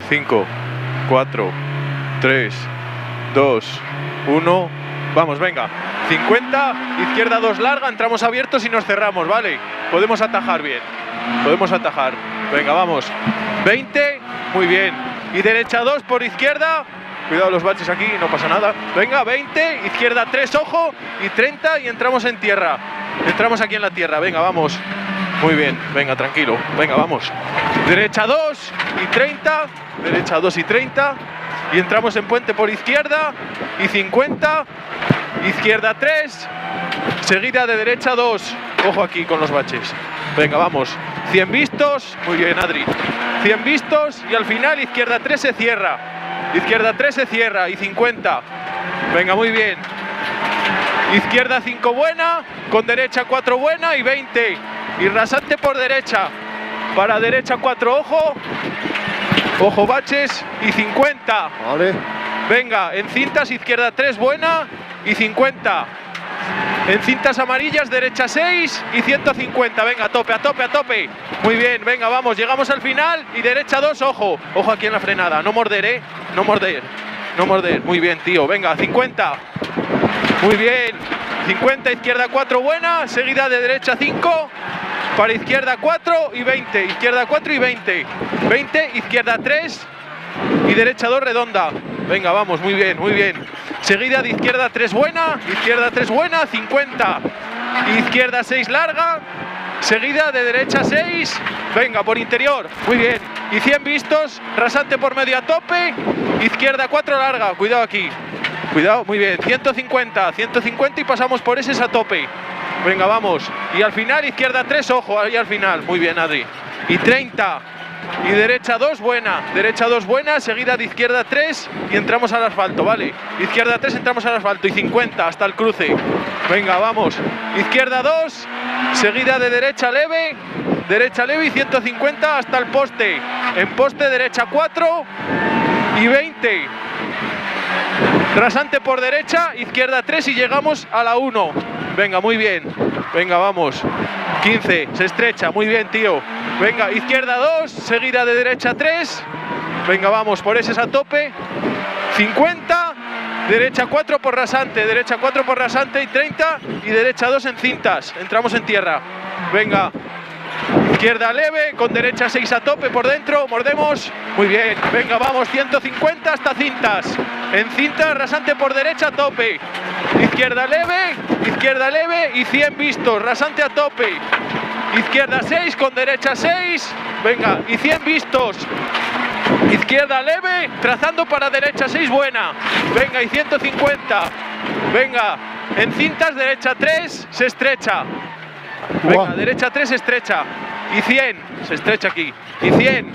5, 4, 3, 2, 1. Vamos, venga. 50, izquierda 2 larga, entramos abiertos y nos cerramos, ¿vale? Podemos atajar bien. Podemos atajar. Venga, vamos. 20, muy bien. Y derecha 2 por izquierda. Cuidado los baches aquí, no pasa nada. Venga, 20, izquierda 3, ojo. Y 30 y entramos en tierra. Entramos aquí en la tierra, venga, vamos. Muy bien, venga, tranquilo. Venga, vamos. Derecha 2 y 30. Derecha 2 y 30. Y entramos en puente por izquierda. Y 50. Izquierda 3. Seguida de derecha 2. Ojo aquí con los baches. Venga, vamos. 100 vistos. Muy bien, Adri. 100 vistos. Y al final izquierda 3 se cierra. Izquierda 3 se cierra. Y 50. Venga, muy bien. Izquierda 5 buena. Con derecha 4 buena. Y 20. Y rasante por derecha. Para derecha 4, ojo. Ojo baches. Y 50. Vale. Venga, en cintas izquierda 3 buena. Y 50. En cintas amarillas, derecha 6 y 150. Venga, a tope, a tope, a tope. Muy bien, venga, vamos, llegamos al final. Y derecha 2, ojo. Ojo aquí en la frenada. No morder, no morder. No morder. Muy bien, tío. Venga, 50. Muy bien. 50, izquierda 4 buena. Seguida de derecha 5. Para izquierda 4 y 20. Izquierda 4 y 20. 20, izquierda 3. Y derecha 2 redonda. Venga, vamos, muy bien, muy bien. Seguida de izquierda 3 buena, izquierda 3 buena, 50. Izquierda 6 larga, seguida de derecha 6. Venga, por interior, muy bien. Y 100 vistos, rasante por medio a tope. Izquierda 4 larga, cuidado aquí. Cuidado, muy bien. 150, 150 y pasamos por ese a tope. Venga, vamos. Y al final izquierda 3, ojo, ahí al final. Muy bien, Adri. Y 30. Y derecha 2 buena, derecha 2 buena, seguida de izquierda 3 y entramos al asfalto, ¿vale? Izquierda 3 entramos al asfalto y 50 hasta el cruce. Venga, vamos. Izquierda 2, seguida de derecha leve y 150 hasta el poste. En poste derecha 4 y 20. Rasante por derecha, izquierda 3 y llegamos a la 1. Venga, muy bien. Venga, vamos. 15, se estrecha, muy bien, tío. Venga, izquierda 2, seguida de derecha 3. Venga, vamos, por ese a tope. 50, derecha 4 por rasante, derecha 4 por rasante y 30. Y derecha 2 en cintas, entramos en tierra. Venga, izquierda leve, con derecha 6 a tope por dentro, mordemos. Muy bien, venga, vamos, 150 hasta cintas. En cintas, rasante por derecha a tope. Izquierda leve y 100 vistos, rasante a tope. Izquierda 6 con derecha 6. Venga, y 100 vistos. Izquierda leve, trazando para derecha 6 buena. Venga, y 150. Venga, en cintas derecha 3 se estrecha. Venga, derecha 3 se estrecha. Y 100, se estrecha aquí. Y 100.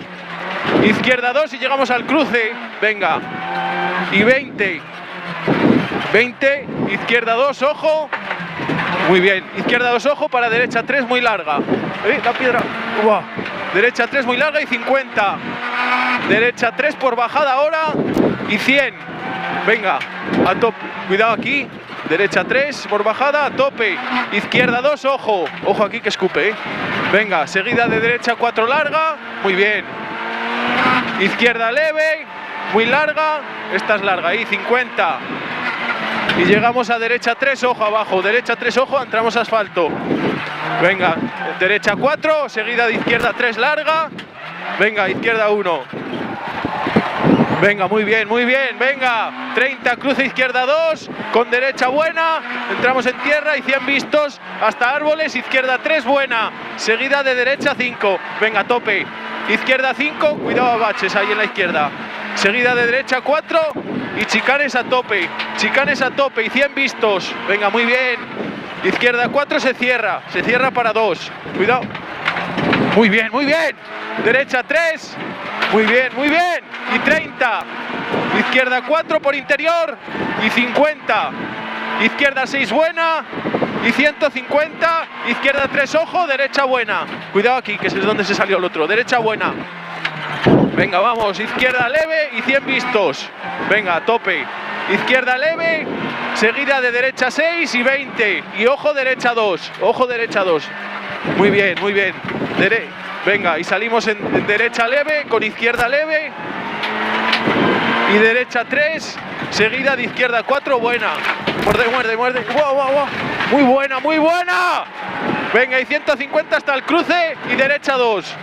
Izquierda 2 y llegamos al cruce. Venga. Y 20. 20, izquierda 2, ojo. Muy bien, izquierda 2, ojo, para derecha 3, muy larga. La piedra. Uah. Derecha 3, muy larga y 50. Derecha 3 por bajada ahora y 100. Venga, a tope. Cuidado aquí. Derecha 3 por bajada, a tope. Izquierda 2, ojo. Ojo aquí que escupe, Venga, seguida de derecha 4 larga. Muy bien. Izquierda leve, muy larga. Esta es larga ahí, 50. Y llegamos a derecha 3, ojo abajo. Derecha 3, ojo, entramos a asfalto. Venga, derecha 4, seguida de izquierda 3 larga. Venga, izquierda 1. Venga, muy bien, venga. 30, cruce izquierda 2, con derecha buena. Entramos en tierra y 100 vistos hasta árboles. Izquierda 3, buena. Seguida de derecha 5. Venga, a tope. Izquierda 5, cuidado a baches ahí en la izquierda. Seguida de derecha 4 y chicanes a tope. Chicanes a tope y 100 vistos. Venga, muy bien. Izquierda 4 se cierra para 2. Cuidado. Muy bien. Derecha 3. Muy bien. Y 30. Izquierda 4 por interior y 50. Izquierda 6 buena y 150. Izquierda 3, ojo, derecha buena. Cuidado aquí, que es donde se salió el otro. Derecha buena. Venga, vamos, izquierda leve y 100 vistos. Venga, a tope. Izquierda leve, seguida de derecha 6 y 20. Y ojo derecha 2, ojo derecha 2. Muy bien. Venga, y salimos en derecha leve, con izquierda leve. y derecha 3, seguida de izquierda 4, buena. Muerde, muerde, muerde. ¡Wow, wow, wow! Muy buena, muy buena. Venga, y 150 hasta el cruce y derecha 2.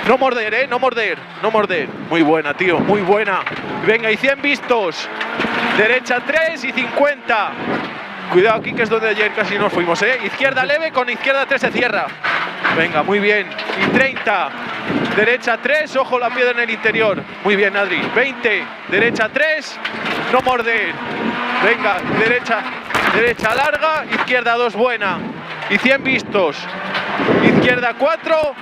No morder, no morder, no morder. Muy buena, tío, muy buena. Venga, y 100 vistos. Derecha 3 y 50. Cuidado aquí, que es donde ayer casi nos fuimos, Izquierda leve, con izquierda 3 se cierra. Venga, muy bien. Y 30. Derecha 3, ojo la piedra en el interior. Muy bien, Adri. 20. Derecha 3, no morder. Venga, derecha larga, izquierda 2, buena. Y 100 vistos. Izquierda 4.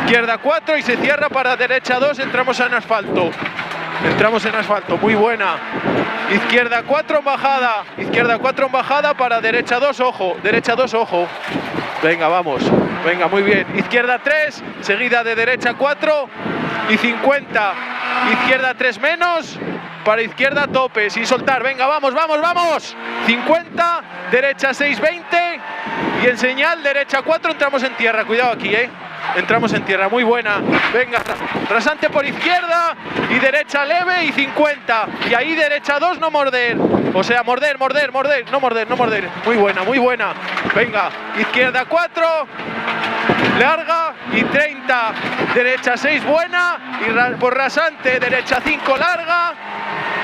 Izquierda 4 y se cierra para derecha 2, entramos en asfalto. Entramos en asfalto, muy buena. Izquierda 4 en bajada. Izquierda 4 en bajada para derecha 2, ojo. Derecha 2, ojo. Venga, vamos. Venga, muy bien. Izquierda 3, seguida de derecha 4 y 50. Izquierda 3 menos para izquierda tope, sin soltar. Venga, vamos, vamos, vamos. 50, derecha 6, 20 y en señal derecha 4 entramos en tierra. Cuidado aquí, Entramos en tierra, muy buena. Venga, rasante por izquierda y derecha leve y 50. Y ahí derecha 2, no morder. O sea, morder, morder, morder, no morder, no morder. Muy buena, muy buena. Venga, izquierda 4, larga y 30. Derecha 6, buena. Y por rasante, derecha 5, larga.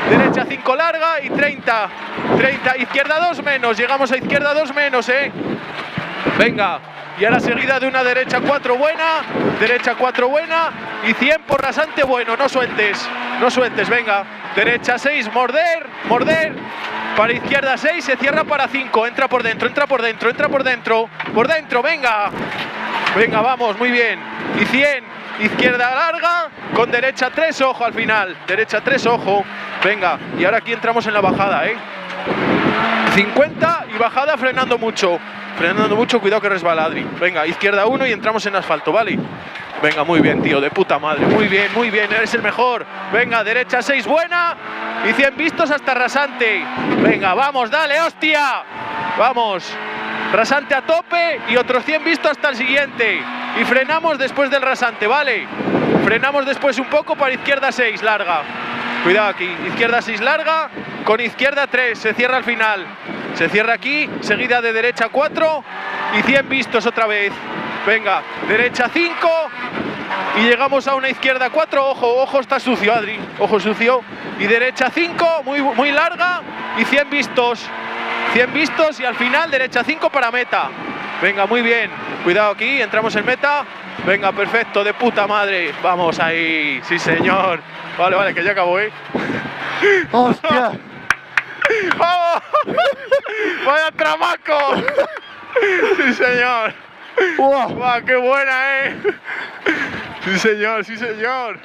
Derecha 5 larga y 30. 30, izquierda 2 menos. Llegamos a izquierda 2 menos, Venga. Y ahora seguida de una derecha 4 buena, derecha 4 buena y 100 por rasante bueno, no sueltes, no sueltes, venga. Derecha 6, morder, morder, para izquierda 6, se cierra para 5, entra por dentro, entra por dentro, entra por dentro, venga. Venga, vamos, muy bien. Y 100, izquierda larga, con derecha 3, ojo al final, derecha 3, ojo. Venga, y ahora aquí entramos en la bajada, 50 y bajada frenando mucho. Frenando mucho, cuidado que resbala, Adri. Venga, izquierda 1 y entramos en asfalto, ¿vale? Venga, muy bien, tío, de puta madre. Muy bien, eres el mejor. Venga, derecha 6, buena. Y 100 vistos hasta rasante. Venga, vamos, dale, hostia. Vamos. Rasante a tope y otros 100 vistos hasta el siguiente. Y frenamos después del rasante, ¿vale? Frenamos después un poco para izquierda 6, larga. Cuidado aquí, izquierda 6 larga, con izquierda 3, se cierra al final. Se cierra aquí, seguida de derecha 4 y 100 vistos otra vez. Venga, derecha 5 y llegamos a una izquierda 4, ojo, ojo, está sucio, Adri, ojo sucio. Y derecha 5, muy larga y 100 vistos. 100 vistos y al final derecha 5 para meta. Venga, muy bien, cuidado aquí, entramos en meta. Venga, perfecto, de puta madre. Vamos ahí, sí señor. Vale, vale, que ya acabó, ¡Hostia! ¡Vamos! ¡Vaya tramaco! Sí señor. ¡Wow! ¡Guau, qué buena, Sí señor, sí señor.